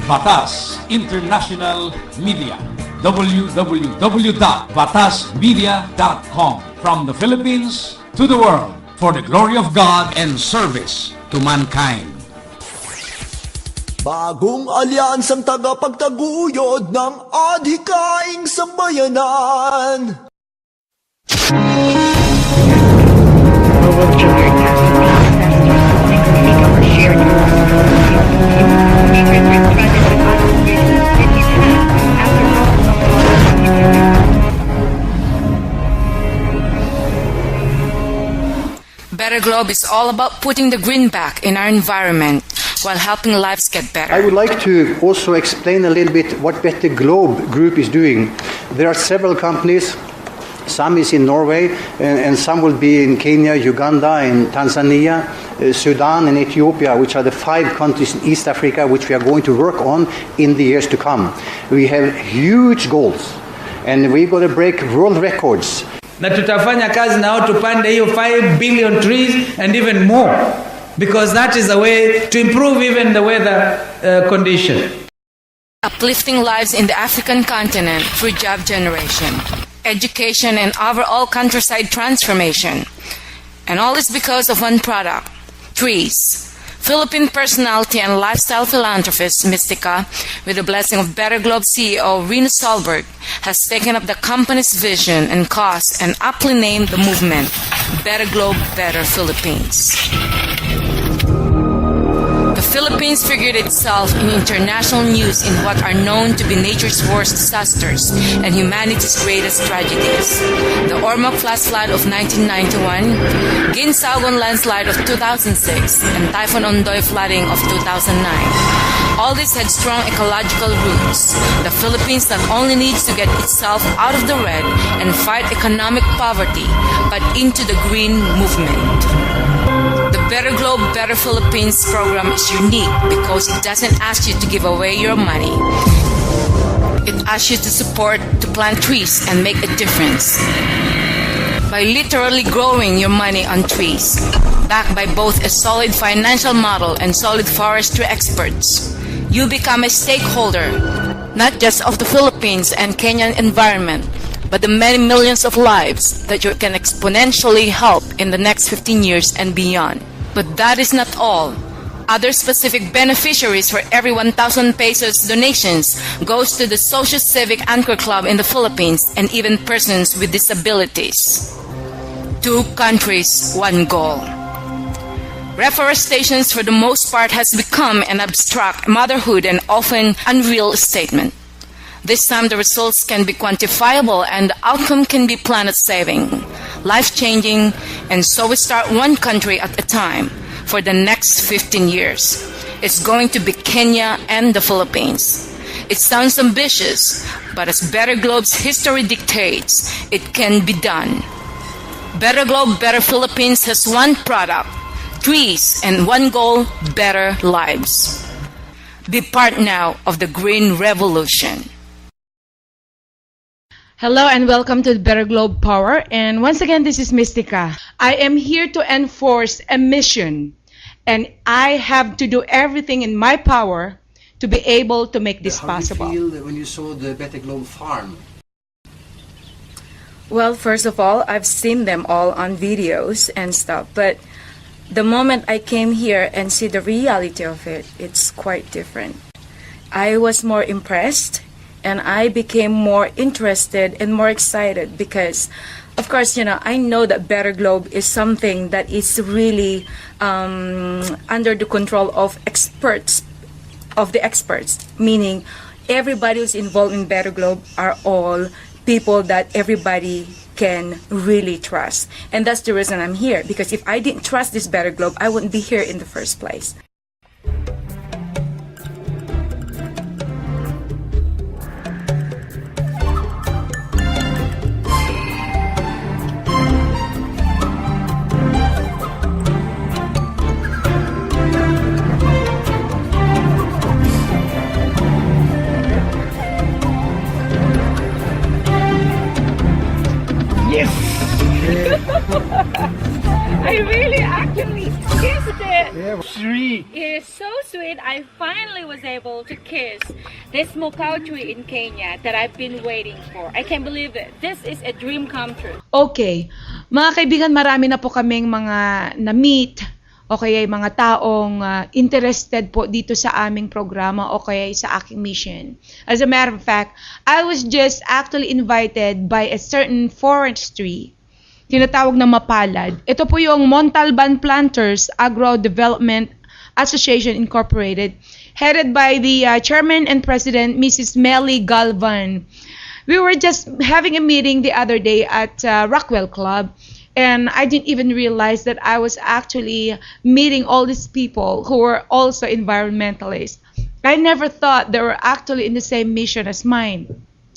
Batas International Media. www.batasmedia.com. From the Philippines to the world, for the glory of God and service to mankind. Bagong alyansang tagapagtaguyod ng adhikaing sambayanan. Better Globe is all about putting the green back in our environment while helping lives get better. I would like to also explain a little bit what Better Globe Group is doing. There are several companies. Some is in Norway, and some will be in Kenya, Uganda, and Tanzania, Sudan, and Ethiopia, which are the 5 countries in East Africa which we are going to work on in the years to come. We have huge goals, and we're going to break world records. Na tutafanya kazi nao tupande hiyo 5 billion trees and even more, because that is a way to improve even the weather condition. Uplifting lives in the African continent through job generation, education, and overall countryside transformation. And all is because of one product, trees. Philippine personality and lifestyle philanthropist Mystica, with the blessing of Better Globe CEO Rena Solberg, has taken up the company's vision and cause and aptly named the movement Better Globe, Better Philippines. The Philippines figured itself in international news in what are known to be nature's worst disasters and humanity's greatest tragedies. The Ormoc flash flood of 1991, Ginsagon landslide of 2006, and Typhoon Ondoy flooding of 2009. All this had strong ecological roots. The Philippines not only needs to get itself out of the red and fight economic poverty, but into the green movement. The Better Globe, Better Philippines program is unique because it doesn't ask you to give away your money. It asks you to support, to plant trees and make a difference. By literally growing your money on trees, backed by both a solid financial model and solid forestry experts, you become a stakeholder, not just of the Philippines and Kenyan environment, but the many millions of lives that you can exponentially help in the next 15 years and beyond. But that is not all. Other specific beneficiaries for every 1,000 pesos donations goes to the Social Civic Anchor Club in the Philippines and even persons with disabilities. 2 countries, 1 goal. Reforestation for the most part has become an abstract motherhood and often unreal statement. This time the results can be quantifiable and the outcome can be planet-saving, life-changing, and so we start 1 country at a time for the next 15 years. It's going to be Kenya and the Philippines. It sounds ambitious, but as Better Globe's history dictates, it can be done. Better Globe, Better Philippines has 1 product, trees, and 1 goal, better lives. Be part now of the green revolution. Hello and welcome to Better Globe Power. And once again, this is Mystica. I am here to enforce a mission, and I have to do everything in my power to be able to make this possible. How do you feel when you saw the Better Globe farm? Well, first of all, I've seen them all on videos and stuff, but the moment I came here and see the reality of it, it's quite different. I was more impressed and I became more interested and more excited because, of course, I know that Better Globe is something that is really under the control of the experts, meaning everybody who's involved in Better Globe are all people that everybody can really trust. And that's the reason I'm here, because if I didn't trust this Better Globe, I wouldn't be here in the first place. I really actually kissed it. Yeah, sweet. It is so sweet. I finally was able to kiss this mokau tree in Kenya that I've been waiting for. I can't believe it. This is a dream come true. Okay. Mga kaibigan, marami na po kaming mga na-meet o kaya mga taong interested po dito sa aming programa o kaya sa aking mission. As a matter of fact, I was just actually invited by a certain forestry, tinatawag na mapalad. Ito po yung Montalban Planters Agro Development Association Incorporated, headed by the chairman and president, Mrs. Melly Galvan. We were just having a meeting the other day at Rockwell Club, and I didn't even realize that I was actually meeting all these people who were also environmentalists. I never thought they were actually in the same mission as mine.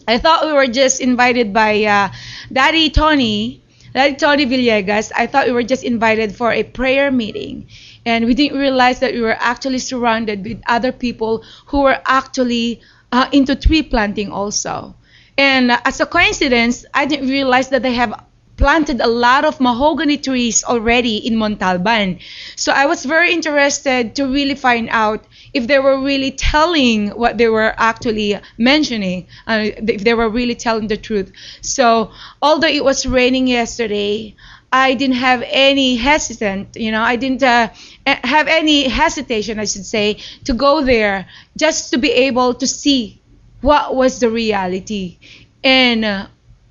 I thought we were just invited by Daddy Tony Villegas. I thought we were just invited for a prayer meeting, and we didn't realize that we were actually surrounded with other people who were actually into tree planting also. And as a coincidence, I didn't realize that they have planted a lot of mahogany trees already in Montalban. So I was very interested to really find out if they were really telling what they were actually mentioning, if they were really telling the truth. So although it was raining yesterday, I didn't have any I didn't have any hesitation, I should say, to go there just to be able to see what was the reality. And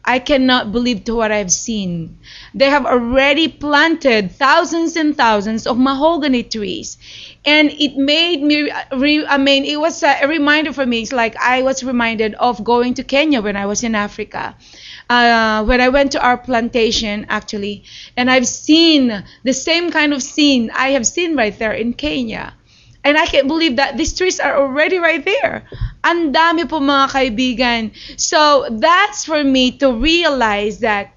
I cannot believe to what I've seen. They have already planted thousands and thousands of mahogany trees. And it made me, it was a reminder for me. It's like I was reminded of going to Kenya when I was in Africa. When I went to our plantation, actually, and I've seen the same kind of scene I have seen right there in Kenya. And I can't believe that these trees are already right there. Ang dami po mga kaibigan. So that's for me to realize that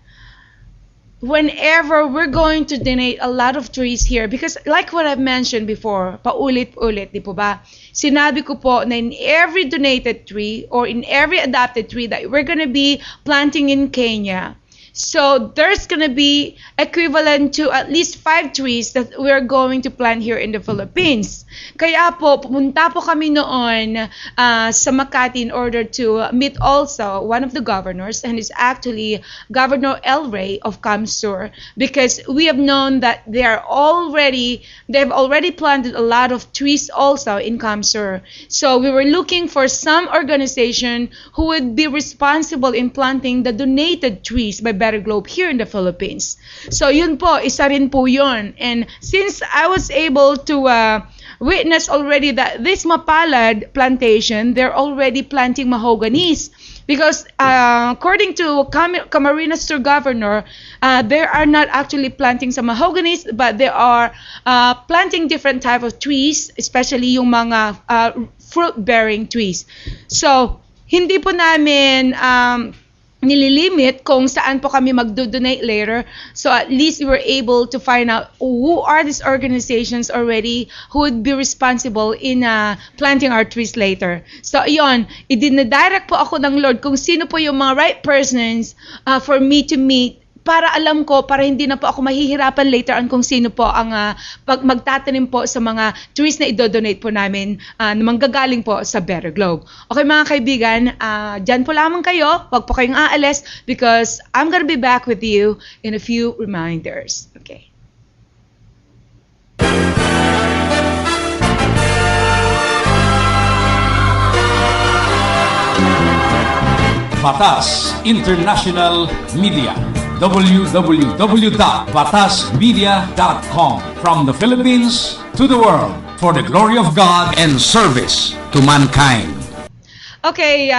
whenever we're going to donate a lot of trees here, because like what I've mentioned before, paulit-ulit, di po ba? Sinabi ko po na in every donated tree or in every adopted tree that we're gonna be planting in Kenya, so there's gonna be equivalent to at least 5 trees that we're going to plant here in the Philippines. Kaya po, pumunta po kami noon sa Makati in order to meet also one of the governors, and it's actually Governor El Rey of Kamsur, because we have known that they've already planted a lot of trees also in Kamsur. So we were looking for some organization who would be responsible in planting the donated trees by Better Globe here in the Philippines. So yun po, isa rin po yun. And since I was able to witness already that this Mapalad plantation, they're already planting mahoganies. Because according to Camarines Sur Governor, they are not actually planting some mahoganies, but they are planting different type of trees, especially yung mga fruit-bearing trees. So, hindi po namin nililimit kung saan po kami magdo-donate later. So at least we were able to find out who are these organizations already who would be responsible in planting our trees later. So yun, idinadirect po ako ng Lord kung sino po yung mga right persons for me to meet, para alam ko, para hindi na po ako mahihirapan later on kung sino po ang magtatanim po sa mga trees na idodonate po namin na manggagaling po sa Better Globe. Okay mga kaibigan, dyan po lamang kayo, wag po kayong aalis because I'm gonna be back with you in a few reminders. Okay. Batas International Media, www.batasmedia.com, from the Philippines to the world, for the glory of God and service to mankind. Okay,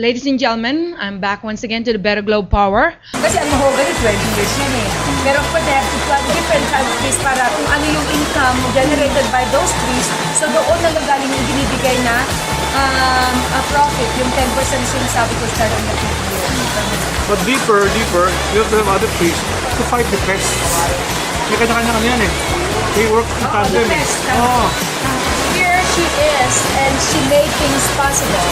ladies and gentlemen, I'm back once again to the Better Globe Power. Kasi ang mahogany, 20 years yan eh. Pero for them to plant different kind of trees para kung ano yung income generated by those trees, so doon na galing yung binibigay na profit, yung 10% sinasabi ko start on the 50 years. But deeper, you have to have other trees to fight the pests. May kanya-kanya yan eh. They work in tandem eh. Here she is, and she made things possible.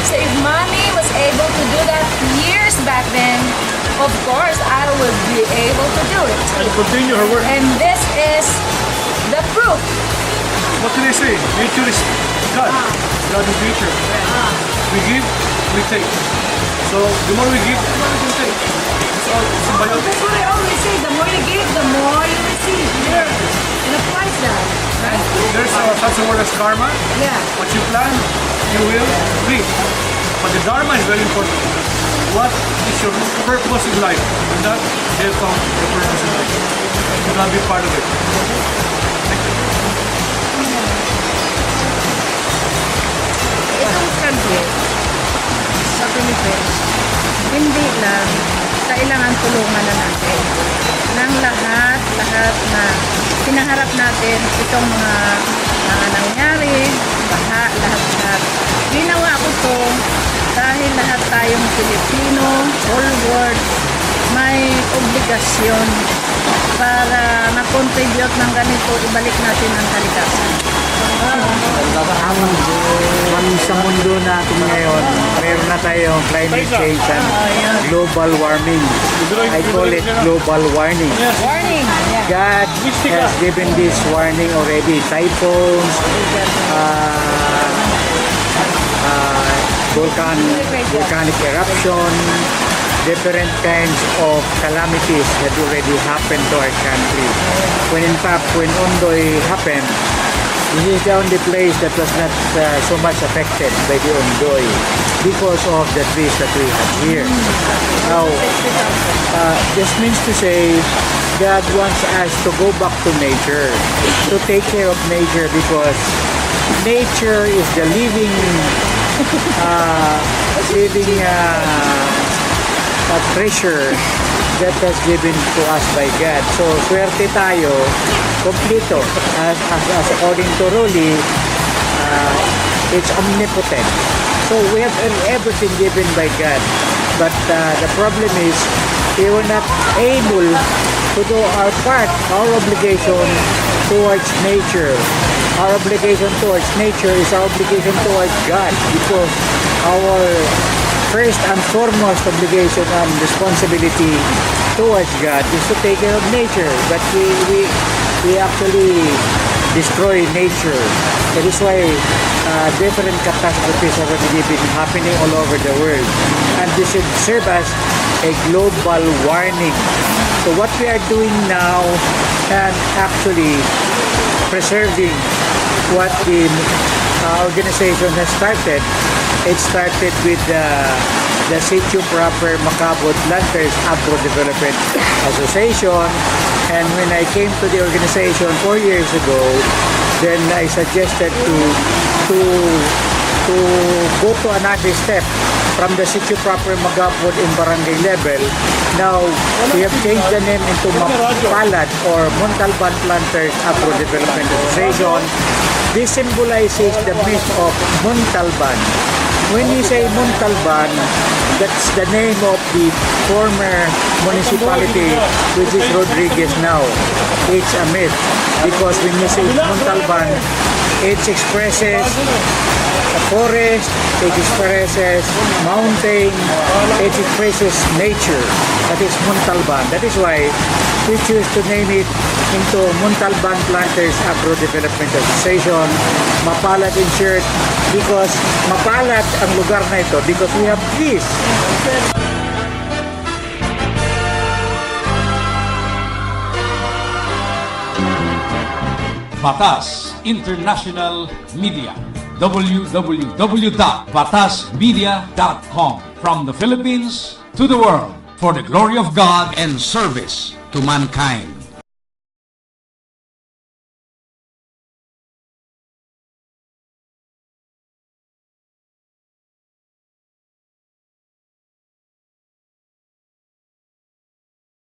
So if mommy was able to do that years back then, of course, I will be able to do it. And continue her work. And this is the proof. What do they say? Nature is God. God is nature. We give, we take. So the more we give, the more we can take. It's all symbiotic. That's what I always say. The more you give, the more you receive. Yeah. It applies that. Right? There's such a word as karma. Yeah. What you plant, you will reap. But the dharma is very important. What is your purpose in life? And that they have found your purpose in life. You gotta be part of it. Thank you. Itong subject sa Philippines, hindi lang kailangan tulungan na natin ng lahat na pinaharap natin itong mga nangyari, lahat. Ginawa ko to dahil lahat tayong Pilipino, whole world, may obligasyon para na-contribute ng ganito, ibalik natin ang kalikasan. Sa mundo natin ngayon, meron na tayong climate change and global warming. I call it global warning. Warning! Yeah. God has given this warning already. Typhoons, volcanic eruption, different kinds of calamities that already happened to our country. When in fact, when Ondoy happened, this is the only place that was not so much affected by the Ondoy because of the trees that we have here. Now, this means to say God wants us to go back to nature, to take care of nature, because nature is the living treasure that was given to us by God. So, swerte tayo, kompleto. As according to Ruli, it's omnipotent. So, we have everything given by God. But the problem is, we were not able to do our part, our obligation towards nature. Our obligation towards nature is our obligation towards God, because our first and foremost obligation and responsibility towards God is to take care of nature. But we actually destroy nature. That is why different catastrophes are already been happening all over the world. And this should serve as a global warning. So what we are doing now and actually preserving what the organization has started. It started with the Sitio Proper Macabot Planters Agro Development Association, and when I came to the organization 4 years ago, then I suggested to go to another step from the Sitio Proper Magapod in barangay level. Now, we have changed the name into Mapalad or Montalban Planters Agro Development Association. This symbolizes the myth of Montalban. When you say Montalban, that's the name of the former municipality, which is Rodriguez now. It's a myth, because when you say Montalban, it expresses a forest, it expresses mountain, it expresses nature. That is Montalban. That is why we choose to name it into Montalban Planters Agro Development Association, Mapalad in short, because mapalad ang lugar na ito because we have trees. Batas International Media, www.batasmedia.com, from the Philippines to the world, for the glory of God and service to mankind.